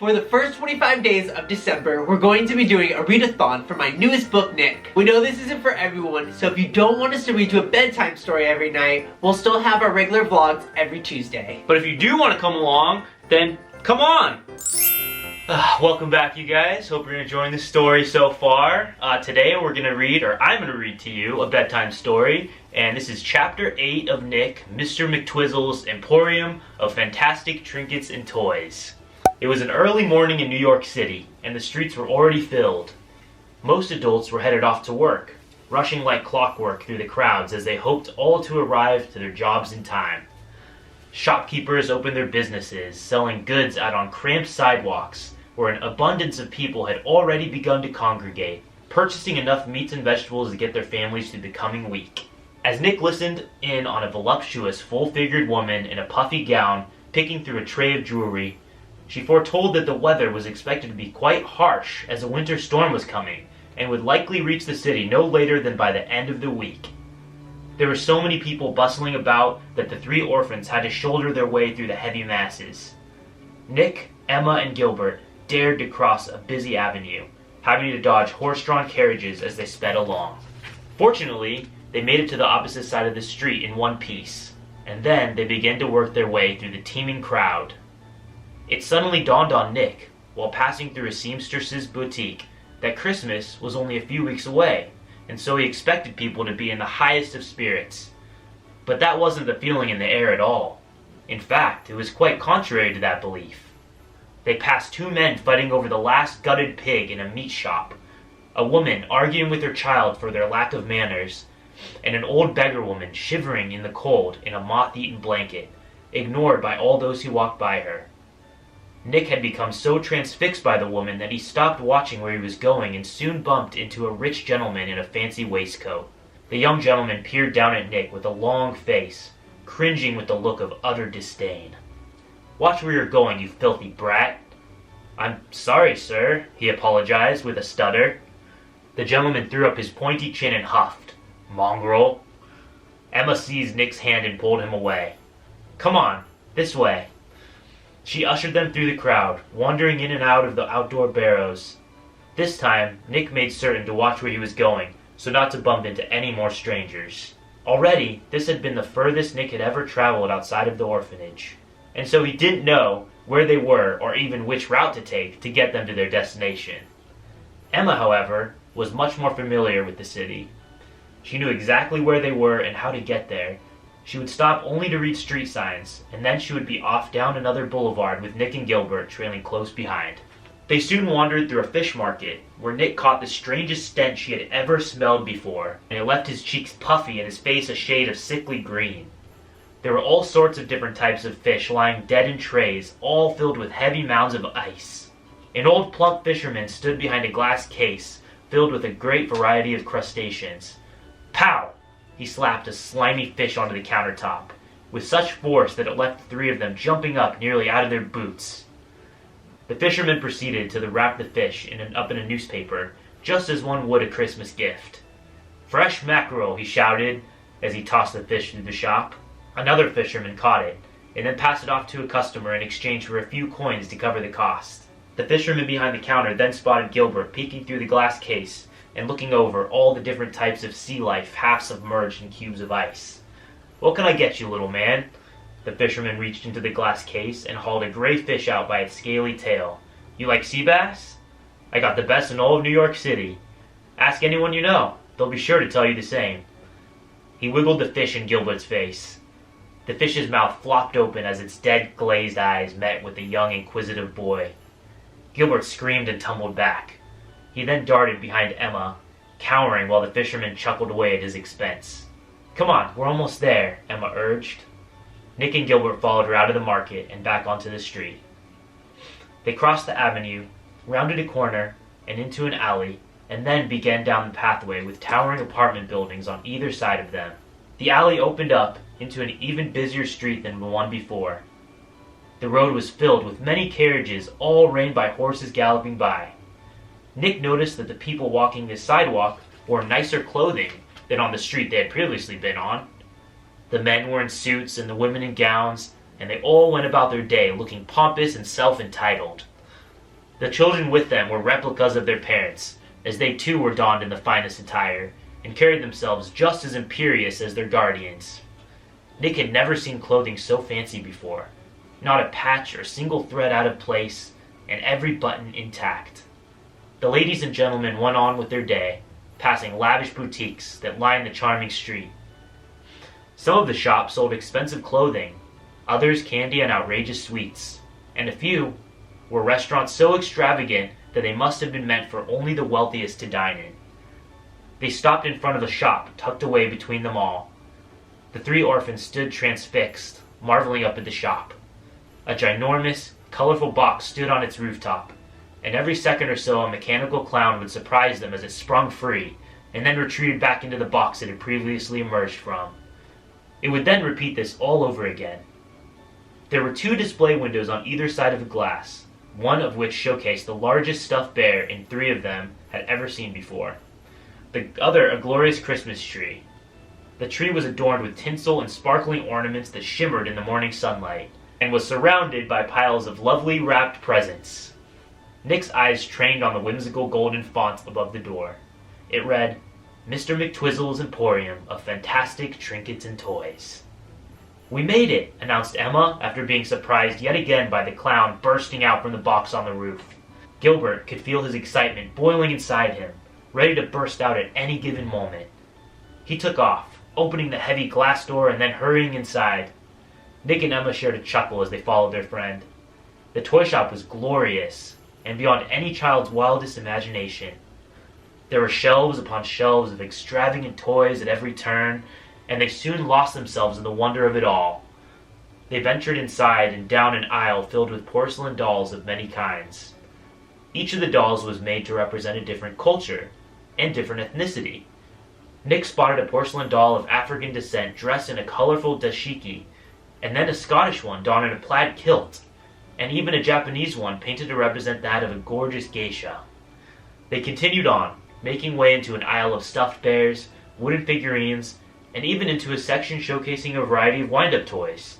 For the first 25 days of December, we're going to be doing a readathon for my newest book, Nick. We know this isn't for everyone, so if you don't want us to read you a bedtime story every night, we'll still have our regular vlogs every Tuesday. But if you do want to come along, then come on! Welcome back, you guys. Hope you're enjoying the story so far. Today I'm going to read to you a bedtime story, and this is Chapter 8 of Nick, Mr. McTwizzle's Emporium of Fantastic Trinkets and Toys. It was an early morning in New York City, and the streets were already filled. Most adults were headed off to work, rushing like clockwork through the crowds as they hoped all to arrive to their jobs in time. Shopkeepers opened their businesses, selling goods out on cramped sidewalks, where an abundance of people had already begun to congregate, purchasing enough meats and vegetables to get their families through the coming week. As Nick listened in on a voluptuous, full-figured woman in a puffy gown picking through a tray of jewelry, she foretold that the weather was expected to be quite harsh as a winter storm was coming, and would likely reach the city no later than by the end of the week. There were so many people bustling about that the three orphans had to shoulder their way through the heavy masses. Nick, Emma, and Gilbert dared to cross a busy avenue, having to dodge horse-drawn carriages as they sped along. Fortunately, they made it to the opposite side of the street in one piece, and then they began to work their way through the teeming crowd. It suddenly dawned on Nick, while passing through a seamstress's boutique, that Christmas was only a few weeks away, and so he expected people to be in the highest of spirits. But that wasn't the feeling in the air at all. In fact, it was quite contrary to that belief. They passed two men fighting over the last gutted pig in a meat shop, a woman arguing with her child for their lack of manners, and an old beggar woman shivering in the cold in a moth-eaten blanket, ignored by all those who walked by her. Nick had become so transfixed by the woman that he stopped watching where he was going and soon bumped into a rich gentleman in a fancy waistcoat. The young gentleman peered down at Nick with a long face, cringing with the look of utter disdain. "Watch where you're going, you filthy brat." "I'm sorry, sir," he apologized with a stutter. The gentleman threw up his pointy chin and huffed. "Mongrel." Emma seized Nick's hand and pulled him away. "Come on, this way." She ushered them through the crowd, wandering in and out of the outdoor barrows. This time, Nick made certain to watch where he was going, so not to bump into any more strangers. Already, this had been the furthest Nick had ever traveled outside of the orphanage, and so he didn't know where they were or even which route to take to get them to their destination. Emma, however, was much more familiar with the city. She knew exactly where they were and how to get there. She would stop only to read street signs, and then she would be off down another boulevard with Nick and Gilbert trailing close behind. They soon wandered through a fish market, where Nick caught the strangest stench he had ever smelled before, and it left his cheeks puffy and his face a shade of sickly green. There were all sorts of different types of fish lying dead in trays, all filled with heavy mounds of ice. An old plump fisherman stood behind a glass case, filled with a great variety of crustaceans. Pow! He slapped a slimy fish onto the countertop, with such force that it left the three of them jumping up nearly out of their boots. The fisherman proceeded to wrap the fish up in a newspaper, just as one would a Christmas gift. "Fresh mackerel," he shouted, as he tossed the fish through the shop. Another fisherman caught it, and then passed it off to a customer in exchange for a few coins to cover the cost. The fisherman behind the counter then spotted Gilbert peeking through the glass case and looking over all the different types of sea life half submerged in cubes of ice. "What can I get you, little man?" The fisherman reached into the glass case and hauled a gray fish out by its scaly tail. "You like sea bass? I got the best in all of New York City. Ask anyone you know. They'll be sure to tell you the same." He wiggled the fish in Gilbert's face. The fish's mouth flopped open as its dead glazed eyes met with the young inquisitive boy. Gilbert screamed and tumbled back. He then darted behind Emma, cowering while the fisherman chuckled away at his expense. "Come on, we're almost there," Emma urged. Nick and Gilbert followed her out of the market and back onto the street. They crossed the avenue, rounded a corner, and into an alley, and then began down the pathway with towering apartment buildings on either side of them. The alley opened up into an even busier street than the one before. The road was filled with many carriages, all reined by horses galloping by. Nick noticed that the people walking this sidewalk wore nicer clothing than on the street they had previously been on. The men were in suits and the women in gowns, and they all went about their day looking pompous and self-entitled. The children with them were replicas of their parents, as they too were donned in the finest attire, and carried themselves just as imperious as their guardians. Nick had never seen clothing so fancy before. Not a patch or single thread out of place, and every button intact. The ladies and gentlemen went on with their day, passing lavish boutiques that lined the charming street. Some of the shops sold expensive clothing, others candy and outrageous sweets, and a few were restaurants so extravagant that they must have been meant for only the wealthiest to dine in. They stopped in front of a shop tucked away between them all. The three orphans stood transfixed, marveling up at the shop. A ginormous, colorful box stood on its rooftop, and every second or so a mechanical clown would surprise them as it sprung free, and then retreated back into the box it had previously emerged from. It would then repeat this all over again. There were 2 display windows on either side of the glass, one of which showcased the largest stuffed bear in 3 of them had ever seen before. The other a glorious Christmas tree. The tree was adorned with tinsel and sparkling ornaments that shimmered in the morning sunlight, and was surrounded by piles of lovely wrapped presents. Nick's eyes trained on the whimsical golden font above the door. It read, Mr. McTwizzle's Emporium of Fantastic Trinkets and Toys. "We made it," announced Emma, after being surprised yet again by the clown bursting out from the box on the roof. Gilbert could feel his excitement boiling inside him, ready to burst out at any given moment. He took off, opening the heavy glass door and then hurrying inside. Nick and Emma shared a chuckle as they followed their friend. The toy shop was glorious, and beyond any child's wildest imagination. There were shelves upon shelves of extravagant toys at every turn, and they soon lost themselves in the wonder of it all. They ventured inside and down an aisle filled with porcelain dolls of many kinds. Each of the dolls was made to represent a different culture and different ethnicity. Nick spotted a porcelain doll of African descent dressed in a colorful dashiki, and then a Scottish one donned in a plaid kilt, and even a Japanese one painted to represent that of a gorgeous geisha. They continued on, making way into an aisle of stuffed bears, wooden figurines, and even into a section showcasing a variety of wind-up toys.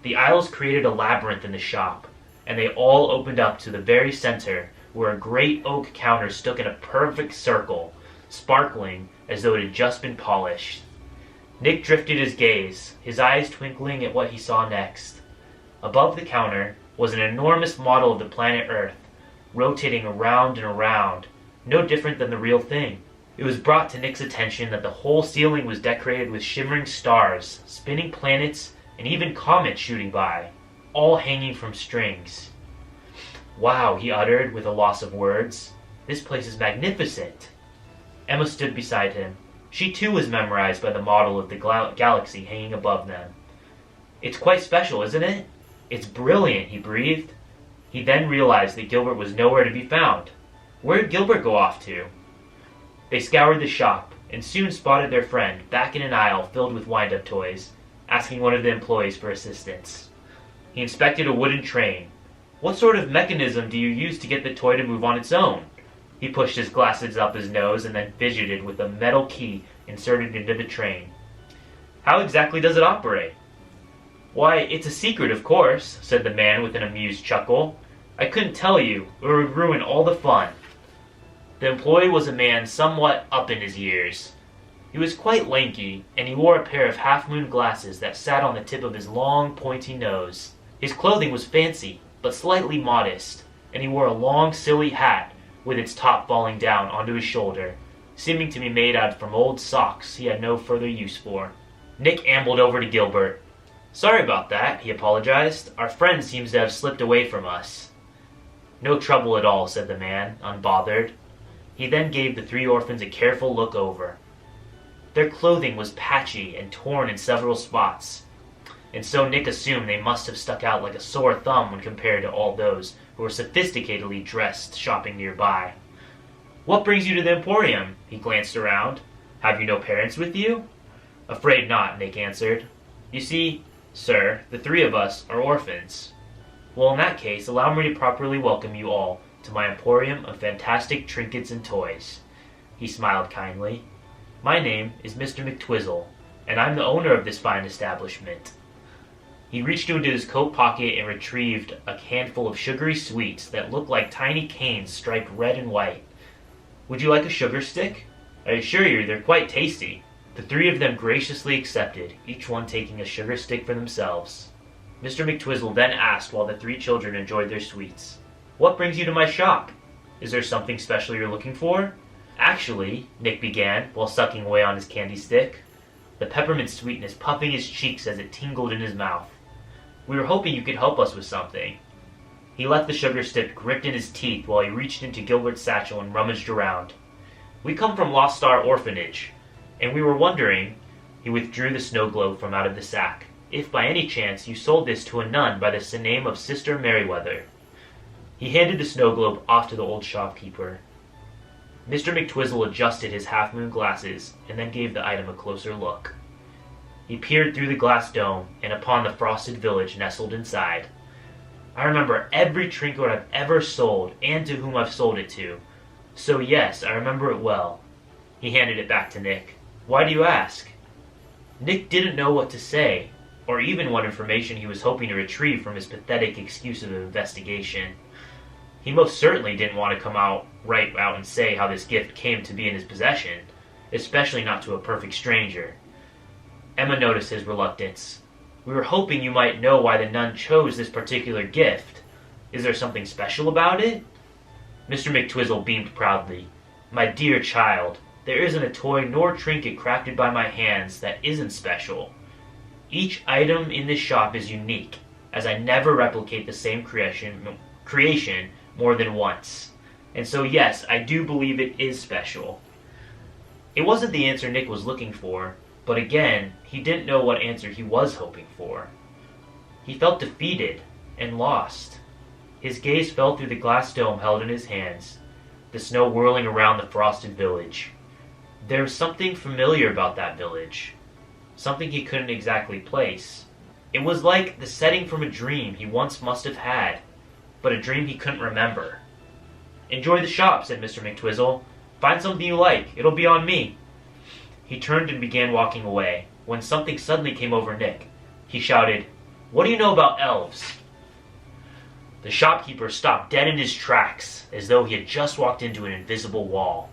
The aisles created a labyrinth in the shop, and they all opened up to the very center, where a great oak counter stood in a perfect circle, sparkling as though it had just been polished. Nick drifted his gaze, his eyes twinkling at what he saw next. Above the counter was an enormous model of the planet Earth, rotating around and around, no different than the real thing. It was brought to Nick's attention that the whole ceiling was decorated with shimmering stars, spinning planets, and even comets shooting by, all hanging from strings. "Wow," he uttered with a loss of words. "This place is magnificent." Emma stood beside him. She too was memorized by the model of the galaxy hanging above them. "It's quite special, isn't it? It's brilliant," he breathed. He then realized that Gilbert was nowhere to be found. Where did Gilbert go off to? They scoured the shop, and soon spotted their friend back in an aisle filled with wind-up toys, asking one of the employees for assistance. He inspected a wooden train. "What sort of mechanism do you use to get the toy to move on its own?" He pushed his glasses up his nose and then fidgeted with a metal key inserted into the train. "How exactly does it operate?" "Why, it's a secret, of course," said the man with an amused chuckle. "I couldn't tell you, or it would ruin all the fun." The employee was a man somewhat up in his years. He was quite lanky, and he wore a pair of half-moon glasses that sat on the tip of his long, pointy nose. His clothing was fancy, but slightly modest, and he wore a long, silly hat with its top falling down onto his shoulder, seeming to be made out from old socks he had no further use for. Nick ambled over to Gilbert. "Sorry about that," he apologized. "Our friend seems to have slipped away from us." "No trouble at all," said the man, unbothered. He then gave the three orphans a careful look over. Their clothing was patchy and torn in several spots, and so Nick assumed they must have stuck out like a sore thumb when compared to all those who were sophisticatedly dressed shopping nearby. "What brings you to the Emporium?" He glanced around. "Have you no parents with you?" "Afraid not," Nick answered. "You see, sir, the 3 of us are orphans." "Well, in that case, allow me to properly welcome you all to my Emporium of Fantastic Trinkets and Toys." He smiled kindly. "My name is Mr. McTwizzle, and I'm the owner of this fine establishment." He reached into his coat pocket and retrieved a handful of sugary sweets that looked like tiny canes striped red and white. "Would you like a sugar stick? I assure you, they're quite tasty." The three of them graciously accepted, each one taking a sugar stick for themselves. Mr. McTwizzle then asked while the three children enjoyed their sweets, "What brings you to my shop? Is there something special you're looking for?" "Actually," Nick began while sucking away on his candy stick, the peppermint sweetness puffing his cheeks as it tingled in his mouth. "We were hoping you could help us with something." He left the sugar stick gripped in his teeth while he reached into Gilbert's satchel and rummaged around. "We come from Lost Star Orphanage, and we were wondering," he withdrew the snow globe from out of the sack, "if by any chance you sold this to a nun by the name of Sister Merriweather." He handed the snow globe off to the old shopkeeper. Mr. McTwizzle adjusted his half-moon glasses and then gave the item a closer look. He peered through the glass dome and upon the frosted village nestled inside. "I remember every trinket I've ever sold and to whom I've sold it to. So yes, I remember it well." He handed it back to Nick. "Why do you ask?" Nick didn't know what to say, or even what information he was hoping to retrieve from his pathetic excuse of investigation. He most certainly didn't want to come right out and say how this gift came to be in his possession, especially not to a perfect stranger. Emma noticed his reluctance. "We were hoping you might know why the nun chose this particular gift. Is there something special about it?" Mr. McTwizzle beamed proudly. "My dear child, there isn't a toy nor trinket crafted by my hands that isn't special. Each item in this shop is unique, as I never replicate the same creation more than once. And so yes, I do believe it is special." It wasn't the answer Nick was looking for, but again, he didn't know what answer he was hoping for. He felt defeated and lost. His gaze fell through the glass dome held in his hands, the snow whirling around the frosted village. There was something familiar about that village, something he couldn't exactly place. It was like the setting from a dream he once must have had, but a dream he couldn't remember. "Enjoy the shop," said Mr. McTwizzle. "Find something you like. It'll be on me." He turned and began walking away, when something suddenly came over Nick. He shouted, "What do you know about elves?" The shopkeeper stopped dead in his tracks, as though he had just walked into an invisible wall.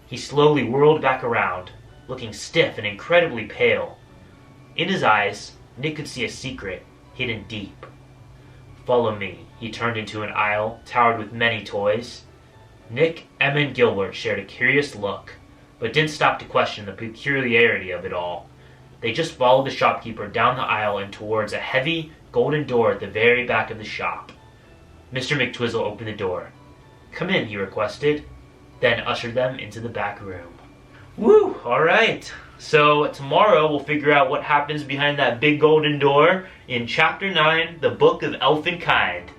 He slowly whirled back around, looking stiff and incredibly pale. In his eyes, Nick could see a secret, hidden deep. "Follow me." He turned into an aisle, towered with many toys. Nick, Emma, and Gilbert shared a curious look, but didn't stop to question the peculiarity of it all. They just followed the shopkeeper down the aisle and towards a heavy, golden door at the very back of the shop. Mr. McTwizzle opened the door. "Come in," he requested, then ushered them into the back room. Woo! Alright, so tomorrow we'll figure out what happens behind that big golden door in Chapter 9, The Book of Elfenkind.